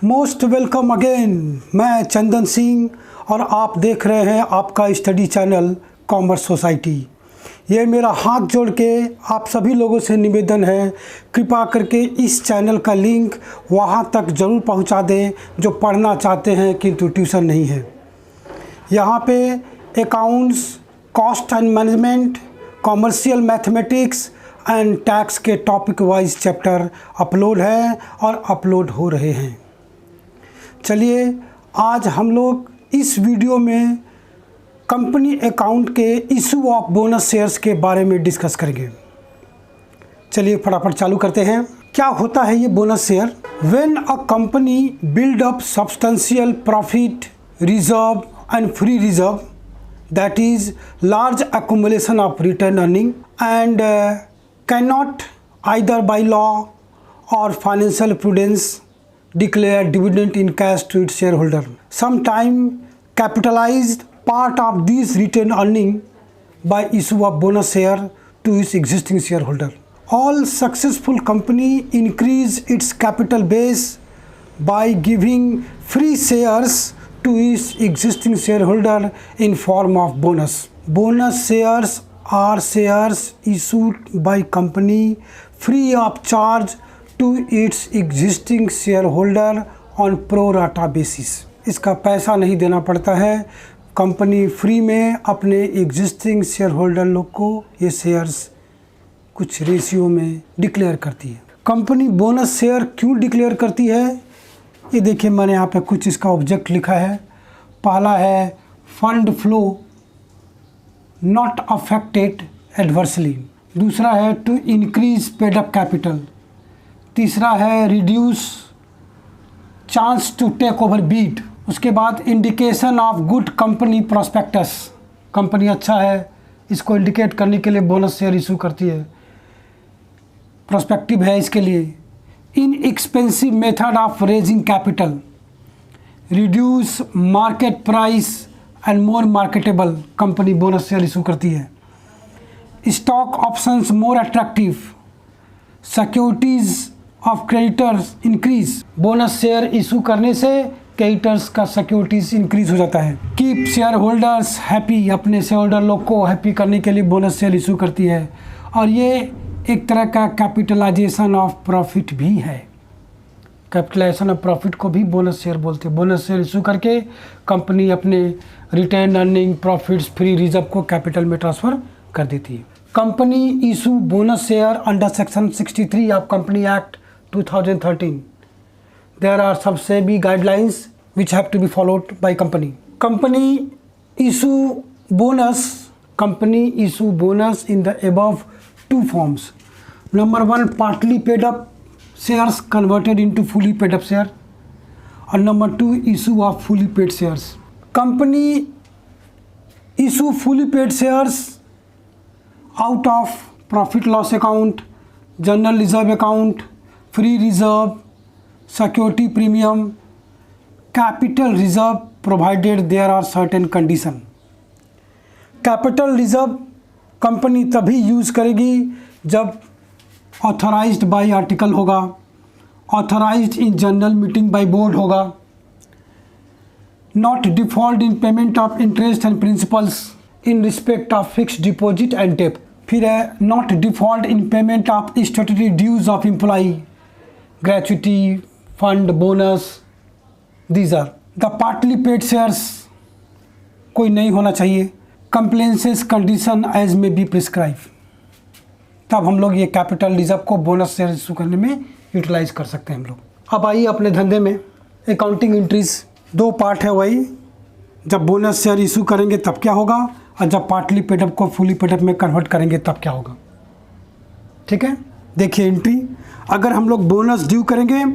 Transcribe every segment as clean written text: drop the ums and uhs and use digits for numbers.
Most welcome again. मैं चंदन सिंह और आप देख रहे हैं आपका स्टडी चैनल कॉमर्स सोसाइटी। ये मेरा हाथ जोड़ के आप सभी लोगों से निवेदन है, कृपा करके इस चैनल का लिंक वहाँ तक ज़रूर पहुँचा दें जो पढ़ना चाहते हैं किंतु ट्यूशन नहीं है। यहाँ पे accounts, cost and management, commercial mathematics and tax के टॉपिक वाइज चैप्टर अपलोड है और अपलोड हो रहे हैं। चलिए आज हम लोग इस वीडियो में कंपनी अकाउंट के इशू ऑफ बोनस शेयर्स के बारे में डिस्कस करेंगे। चलिए फटाफट चालू करते हैं। क्या होता है ये bonus share? When a company build up substantial profit reserve and free reserve, that is large accumulation of retained earning and cannot either by law or financial prudence declare dividend in cash to its shareholder. Sometime capitalized part of these retained earning by issue of bonus share to its existing shareholder. All successful company increase its capital base by giving free shares to its existing shareholder in form of bonus. Bonus shares are shares issued by company free of charge to its existing shareholder on pro rata basis. इसका पैसा नहीं देना पड़ता है, company free में अपने existing share holder लोग को ये शेयर्स कुछ रेशियो में डिक्लेयर करती है। कंपनी बोनस शेयर क्यों डिक्लेयर करती है? ये देखिए, मैंने यहाँ पे कुछ इसका ऑब्जेक्ट लिखा है। पहला है fund flow not affected adversely, दूसरा है to increase paid up capital, तीसरा है reduce chance to take over bid, उसके बाद indication of good company prospectus, company अच्छा है इसको इंडिकेट करने के लिए बोनस शेयर इशू करती है, प्रोस्पेक्टिव है इसके लिए। Inexpensive method of raising capital, reduce market price and more marketable, company bonus share issue करती है। Stock options more attractive, securities of creditors increase, bonus share issue करने से क्रेडिटर्स का सिक्योरिटीज इंक्रीज हो जाता है। कीप शेयर होल्डर्स हैप्पी, अपने share holder लोग को हैप्पी करने के लिए बोनस शेयर इशू करती है। और ये एक तरह का कैपिटलाइजेशन ऑफ प्रॉफिट भी है। कैपिटलाइजेशन ऑफ प्रॉफिट को भी बोनस शेयर बोलते हैं। बोनस शेयर इशू करके कंपनी अपने retain earning, profits, free reserve को कैपिटल में ट्रांसफ़र कर देती है। Company issue bonus share under section 63 of company act 2013। There are some SEBI guidelines which have to be followed by company. Company issue bonus in the above two forms. Number one, partly paid up shares converted into fully paid up share, and number two, issue of fully paid shares. Company issue fully paid shares out of profit loss account, general reserve account, free reserve, security premium, capital reserve provided there are certain condition. Capital reserve company तभी use करेगी जब authorised by article होगा, authorised in general meeting by board होगा, not default in payment of interest and principals in respect of fixed deposit and debt. फिर है not default in payment of statutory dues of employee, gratuity, fund, bonus, these are the partly paid shares. कोई नहीं होना चाहिए। Compliances condition as में be prescribe, तब हम लोग ये कैपिटल रिजर्व को बोनस शेयर इशू करने में यूटिलाइज कर सकते हैं हम लोग। अब आइए अपने धंधे में अकाउंटिंग एंट्रीज, दो पार्ट है वही। जब बोनस शेयर इशू करेंगे तब क्या होगा, और जब पार्टली पेडअप को फुली पेडअप में कन्वर्ट करेंगे तब क्या होगा। ठीक है, देखिए एंट्री। अगर हम लोग बोनस ड्यू करेंगे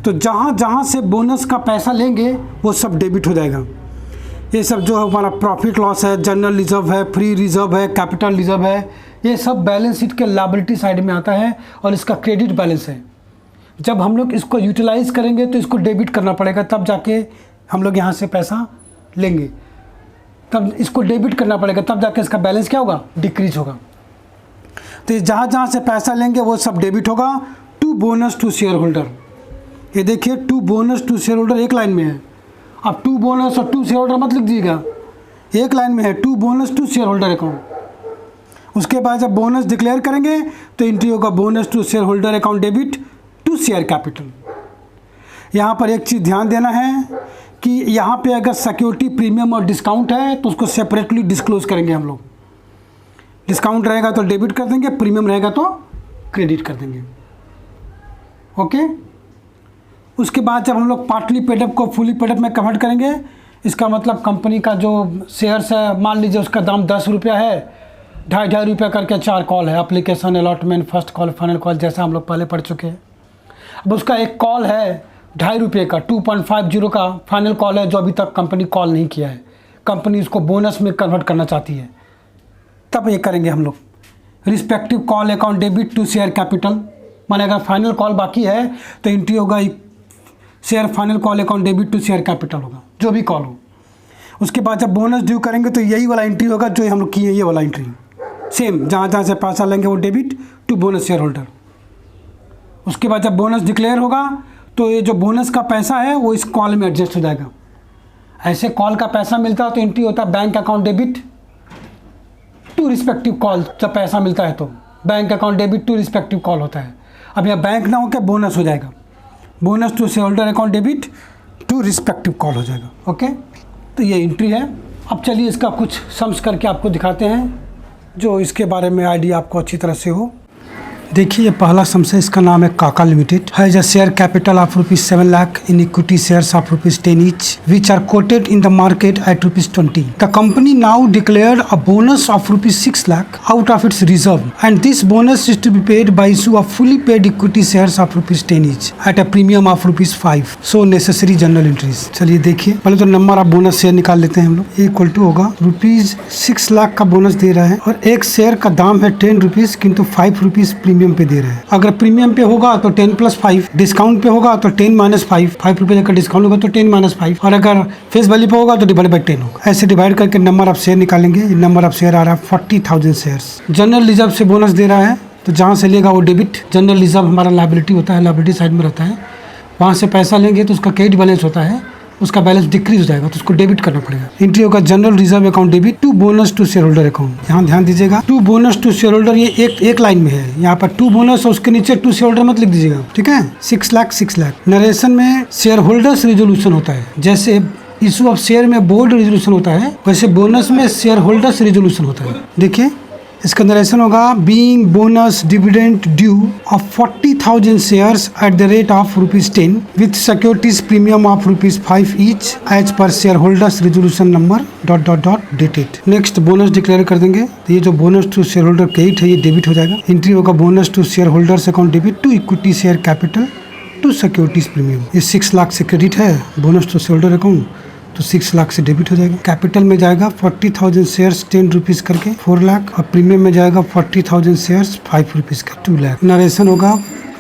तो जहाँ जहाँ से बोनस का पैसा लेंगे वो सब डेबिट हो जाएगा। ये सब जो हमारा प्रॉफिट लॉस है, जनरल रिजर्व है, फ्री रिजर्व है, कैपिटल रिजर्व है, ये सब बैलेंस शीट के लायबिलिटी साइड में आता है और इसका क्रेडिट बैलेंस है। जब हम लोग इसको यूटिलाइज करेंगे तो इसको डेबिट करना पड़ेगा, तब जाके हम लोग यहाँ से पैसा लेंगे। तब इसको डेबिट करना पड़ेगा, तब जाके इसका बैलेंस क्या होगा, डिक्रीज होगा। तो जहाँ जहाँ से पैसा लेंगे वो सब डेबिट होगा to bonus to share holder. ये देखिए to bonus to share holder एक लाइन में है। अब टू बोनस और टू शेयर होल्डर मत लिख दीजिएगा, एक लाइन में है to bonus to share holder account. उसके बाद जब बोनस डिक्लेयर करेंगे तो एंट्री होगा bonus to share holder account debit to share capital. यहाँ पर एक चीज़ ध्यान देना है कि यहाँ पे अगर सिक्योरिटी प्रीमियम और डिस्काउंट है तो उसको सेपरेटली डिस्क्लोज करेंगे हम लोग। डिस्काउंट रहेगा तो डेबिट कर देंगे, प्रीमियम रहेगा तो क्रेडिट कर देंगे। ओके, उसके बाद जब हम लोग पार्टली पेडअप को फुली पेडअप में कन्वर्ट करेंगे, इसका मतलब कंपनी का जो शेयर्स है, मान लीजिए उसका दाम 10 रुपया है, 2.5 रुपया करके 4 कॉल है, application, allotment, first call, final call, जैसा हम लोग पहले पढ़ चुके हैं। अब उसका एक कॉल है 2.5 रुपये का, 2.50 का फाइनल कॉल है जो अभी तक कंपनी कॉल नहीं किया है, कंपनी उसको बोनस में कन्वर्ट करना चाहती है, तब ये करेंगे हम लोग respective call account debit to share capital. माने अगर फाइनल कॉल बाकी है तो एंट्री होगा share final call account debit to share capital होगा, जो भी कॉल हो। उसके बाद जब बोनस ड्यू करेंगे तो यही वाला एंट्री होगा जो हम लोग किए, ये वाला एंट्री सेम, जहाँ जहाँ से पैसा लेंगे वो debit to bonus share holder. उसके बाद जब बोनस डिक्लेयर होगा तो ये जो बोनस का पैसा है वो इस कॉल में एडजस्ट हो जाएगा। ऐसे कॉल का पैसा मिलता है तो एंट्री होता है bank account debit to respective call. जब पैसा मिलता है तो bank account debit to respective call होता है। अब यहाँ बैंक ना होकर बोनस हो जाएगा, bonus to share holder account debit to respective call हो जाएगा। ओके, तो ये एंट्री है। अब चलिए इसका कुछ सम्स करके आपको दिखाते हैं जो इसके बारे में आइडिया आपको अच्छी तरह से हो। देखिए ये पहला सम्स है, इसका नाम है Kaka limited, has a share capital of ₹7 lakh in equity shares of ₹10 each which are quoted in the market at ₹20। The company now declared a bonus of ₹6 lakh out of its reserve and this bonus is to be paid by issue of fully paid equity shares of ₹10 each at a premium of ₹5। So necessary journal entries. चलिए देखिए, पहले तो number of bonus share निकाल लेते हैं हम लोग। Equal to होगा ₹6 लाख का बोनस दे रहा है और एक शेयर का दाम है ₹10 किंतु ₹5 प्रीमियम पे दे रहे हैं। अगर प्रीमियम पे होगा तो 10 + 5, डिस्काउंट पे होगा तो 10 - 5, ₹5 का डिस्काउंट होगा तो 10 - 5, और अगर फेस वैल्यू पे होगा तो डिवाइड बाय 10 होगा। ऐसे डिवाइड करके नंबर ऑफ शेयर निकालेंगे। नंबर ऑफ शेयर आ रहा है 40,000 शेयर्स। जनरल रिजर्व से बोनस दे रहा है तो जहाँ से लेगा वो डेबिट। जनरल रिजर्व हमारा लायबिलिटी होता है, लायबिलिटी साइड में रहता है, वहाँ से पैसा लेंगे तो उसका क्रेडिट बैलेंस होता है, उसका बैलेंस डिक्रीज हो जाएगा तो उसको डेबिट करना पड़ेगा। एंट्री होगा general reserve account debit to bonus to share holder account. यहाँ ध्यान दीजिएगा, to bonus to share holder ये एक लाइन में है। यहाँ पर टू बोनस और उसके नीचे टू शेयर होल्डर मत लिख दीजिएगा, ठीक है। 6 लाख नरेशन में शेयर होल्डर्स रिजोल्यूशन होता है। जैसे इशू ऑफ शेयर में बोर्ड रिजोल्यूशन होता है, वैसे बोनस में शेयर होल्डर्स रिजोल्यूशन होता है। देखिए इसका नरेशन होगा being bonus dividend due of 40,000 shares at the rate of ₹10 with securities premium of ₹5 each as per share holders resolution number ... dated. Next bonus declare कर देंगे तो ये जो bonus to share holder credit है ये debit हो जाएगा। Entry होगा bonus to share holders account debit to equity share capital to securities premium. ये 6 लाख से क्रेडिट है bonus to share holder account तो 6 लाख से डेबिट हो जाएगा। कैपिटल में जाएगा 40,000 शेयर्स ₹10 करके 4 लाख, और प्रीमियम में जाएगा 40,000 शेयर्स ₹5 का 2 लाख। नरेशन होगा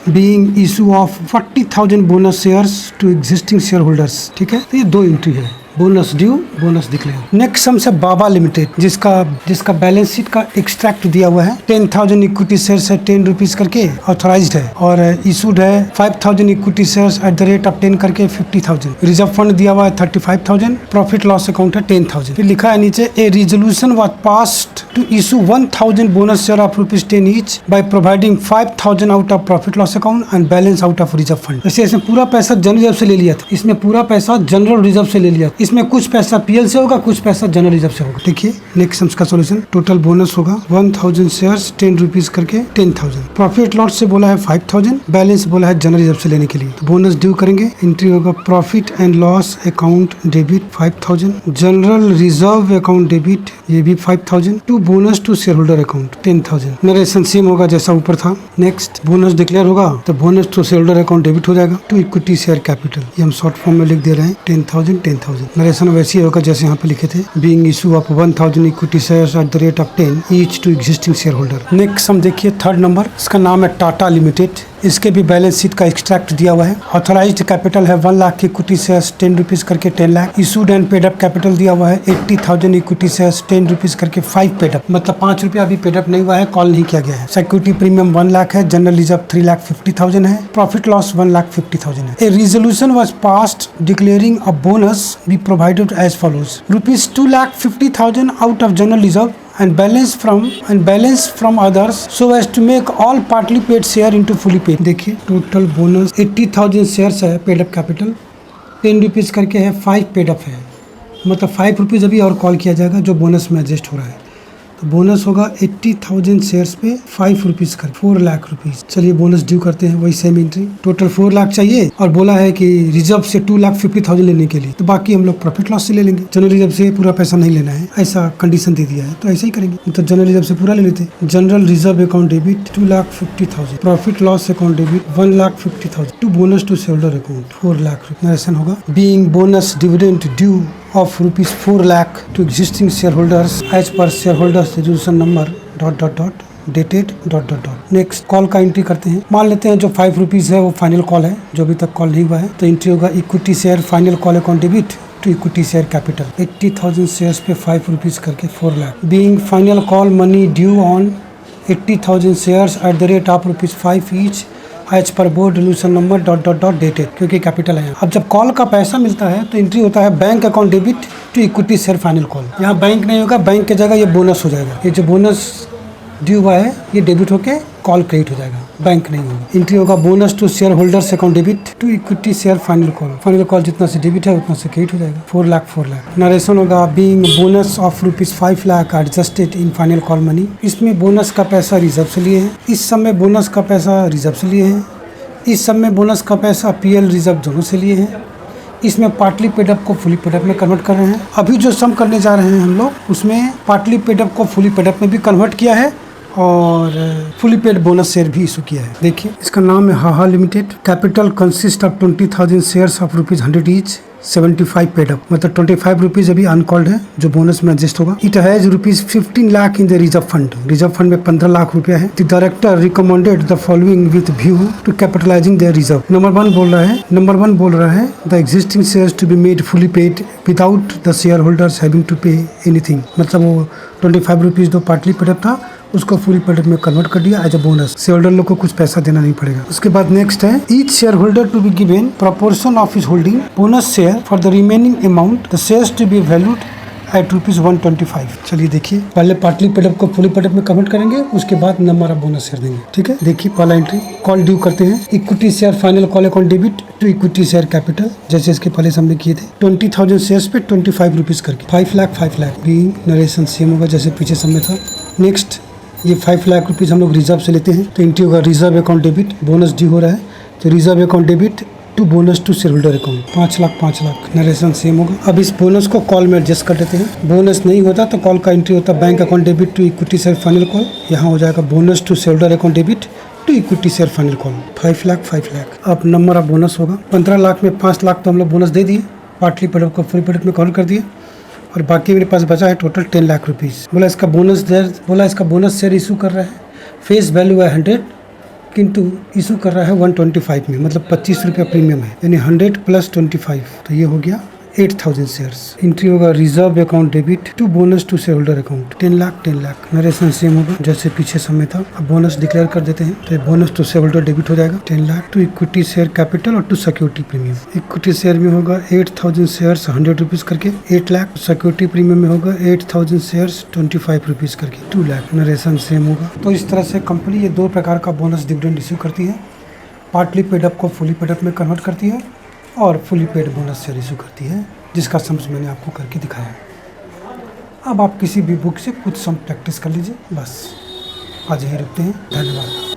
being issue of 40,000 bonus shares to existing share holders, ठीक है। तो ये 2 एंट्री है, bonus due, bonus declare. Next sum से बाबा लिमिटेड, जिसका बैलेंस शीट का एक्सट्रैक्ट दिया हुआ है। 10,000 इक्विटी शेयर्स है ₹10 करके ऑथराइज्ड है, और इशूड है 5,000 equity shares at the rate of 10 करके 50,000। रिजर्व फंड दिया हुआ है 35,000। प्रॉफिट लॉस अकाउंट है 10,000। फिर लिखा है नीचे a resolution was passed to issue 1,000 bonus share of ₹10 each by providing 5,000 out of profit loss account and balance out of reserve fund. ऐसे इसमें पूरा पैसा जनरल रिजर्व से ले लिया था, इसमें पूरा पैसा जनरल रिजर्व से ले लिया, इसमें कुछ पैसा पीएल से होगा, कुछ पैसा जनरल रिजर्व से होगा। देखिए नेक्स्ट सम्स का सॉल्यूशन। टोटल बोनस होगा 1,000 शेयर्स ₹10 करके 10,000। प्रॉफिट लॉस से बोला है 5,000, बैलेंस बोला है जनरल रिजर्व से लेने के लिए। तो बोनस ड्यू करेंगे। एंट्री होगा profit and loss account debit 5,000, general reserve account debit ये भी 5,000 to bonus to share holder account 10,000। Narration same होगा जैसा ऊपर था। नेक्स्ट बोनस डिक्लेयर होगा तो bonus to share holder account debit हो जाएगा टू इक्विटी शेयर कैपिटल। ये हम शॉर्ट फॉर्म में लिख दे रहे हैं 10,000। नरेशन वैसे ही होगा जैसे यहाँ पे लिखे थे, being issue of 1,000 equity shares at the rate of 10 each to existing share holder. Next हम देखिए थर्ड नंबर, इसका नाम है टाटा लिमिटेड। इसके भी बैलेंस शीट का एक्सट्रैक्ट दिया हुआ है। ऑथराइज्ड कैपिटल है 1 लाख की इक्विटी शेयर्स 10 रुपीज़ करके 10 lakh. Issued and paid up capital दिया हुआ है 80,000 इक्विटी शेयर्स 10 रुपीज़ करके 5 पेड अप, मतलब 5 रुपया अभी पेड अप नहीं हुआ है, कॉल नहीं किया गया है। सिक्योरिटी प्रीमियम 1 लाख है। जनरल रिजर्व 3,50,000 है। प्रॉफिट लॉस 1,50,000 है। A resolution was passed declaring a bonus be provided as follows: ₹2,50,000 out of general reserve and balance from others so as to make all partly paid share into fully paid। देखिए total bonus 80,000 shares है, paid up capital 10 rupees करके है, 5 paid up है, मतलब 5 rupees अभी और call किया जाएगा जो बोनस में एडजस्ट हो रहा है। तो बोनस होगा 80,000 शेयर्स पे 5 रुपीज़ कर 4 लाख रुपीज़। चलिए बोनस ड्यू करते हैं, वही सेम एंट्री। टोटल 4 लाख चाहिए और बोला है कि रिजर्व से 2,50,000 लेने के लिए, तो बाकी हम लोग प्रॉफिट लॉस से ले लेंगे। जनरल रिजर्व से पूरा पैसा नहीं लेना है, ऐसा कंडीशन दे दिया है, तो ऐसा ही करेंगे। तो जनरल रिजर्व से पूरा ले लेते हैं। General reserve account debit 2,50,000, profit loss account debit 1,50,000 to bonus to shareholder account 4 lakh narration होगा। Being bonus dividend due of ₹4 lakh to existing shareholders as per shareholders resolution number ... dated ... next call का entry करते हैं। मान लेते हैं जो 5 rupees है वो फाइनल कॉल है, जो अभी तक कॉल नहीं हुआ है, तो एंट्री होगा equity share final call account debit to equity share capital 80,000 shares पे 5 रुपीज़ करके 4 lakh. Being final call money due on 80,000 shares at the rate of ₹5 each as per board resolution number ... dated, क्योंकि capital है। अब जब call का पैसा मिलता है तो एंट्री होता है bank account debit to equity share final call. यहाँ बैंक नहीं होगा, बैंक की जगह ये बोनस हो जाएगा। ये जो बोनस ड्यू हुआ है ये डेबिट होके कॉल क्रेडिट हो जाएगा, बैंक नहीं होगा। एंट्री होगा bonus to share holders account debit to equity share final call. Final call जितना से डेबिट है उतना से क्रेडिट हो जाएगा। 4 लाख। नरेशन होगा being bonus of ₹5 lakh adjusted in final call money. इसमें बोनस का पैसा रिजर्व से लिए हैं, इस समय बोनस का पैसा रिजर्व से लिए हैं, इस समय बोनस का पैसा PL रिजर्व दोनों से लिए हैं। इसमें पार्टली पेड अप को फुली पेड अप में कन्वर्ट कर रहे हैं। अभी जो सम करने जा रहे हैं हम लोग, उसमें पार्टली पेड अप को फुली पेड अप में भी कन्वर्ट किया है और फुली पेड बोनस शेयर भी इशू किया है। देखिए इसका नाम है हाहा limited. Capital consist of 20,000 shares of ₹100 each, 75 paid up, मतलब 25 रुपीज़ अभी अनकॉल्ड है जो बोनस में एडजस्ट होगा। It has ₹15 lakh in the reserve fund. Reserve fund में 15 लाख रुपया है। The director recommended the following with view to capitalizing their reserve. Number 1 बोल रहा है the existing shares to be made fully paid without the share holders having to pay anything. मतलब वो 25 rupees जो partly paid up था उसको fully paid up में convert कर दिया as a bonus. Share holder लोग को कुछ पैसा देना नहीं पड़ेगा। उसके बाद नेक्स्ट है each share holder to be given proportion of his holding bonus share for the remaining amount the shares to be valued at ₹125। चलिए देखिए, पहले पार्टली पेड अप को फुली पेड अप में कन्वर्ट करेंगे, उसके बाद नंबर ऑफ बोनस शेयर देंगे। ठीक है, देखिए पहला एंट्री कॉल ड्यू करते हैं। Equity share final call account debit to equity share capital, जैसे इसके पहले हमने किए थे। 20,000 शेयर्स पे 25 रुपीज़ करके 5 लाख। बीइंग नरेशन सेम होगा जैसे पीछे समय था। नेक्स्ट ये 5 लाख रुपीज़ हम लोग रिजर्व से लेते हैं, तो एंट्री होगा reserve account debit, bonus due हो रहा है तो reserve account debit to bonus to share holder account 5 lakh. Narration same होगा। अब इस बोनस को कॉल में एडजस्ट कर देते हैं। बोनस नहीं होता तो कॉल का एंट्री होता bank account debit to equity share final call. यहाँ हो जाएगा bonus to share holder account debit to equity share final call 5 lakh. अब नंबर ऑफ बोनस होगा 15 लाख में 5 लाख तो हम लोग बोनस दे दिए, पार्टली पेड अप को फुल पेड अप में कॉल कर दिए और बाकी मेरे पास बचा है टोटल 10 लाख रुपीज़। बोला इसका बोनस शेयर इशू कर रहा है, फेस वैल्यू है 100 किंतु इशू कर रहा है 125 में, मतलब 25 रुपया प्रीमियम है, यानी 100 + 25 तो ये हो गया 8,000 शेयर्स। एंट्री होगा reserve account debit to bonus to share holder account 10 lakh. Narration same होगा जैसे पीछे समय था। अब बोनस डिक्लेयर कर देते हैं तो bonus to share holder debit हो जाएगा 10 lakh to equity share capital और to security premium. Equity share में होगा 8,000 शेयर्स 100 रुपीज़ करके 8 लाख। सिक्योरिटी प्रीमियम में होगा 8,000 शेयर्स 25 रुपीज़ करके 2 लाख। नरेशन सेम होगा। तो इस तरह से कंपनी ये 2 प्रकार का बोनस डिविडेंड इशू करती है। पार्टली पेड अप को फुली पेड अप में कन्वर्ट करती है और fully paid bonus share issue करती है, जिसका सम्स मैंने आपको करके दिखाया। अब आप किसी भी बुक से कुछ सम प्रैक्टिस कर लीजिए। बस आज यही रुकते हैं। धन्यवाद।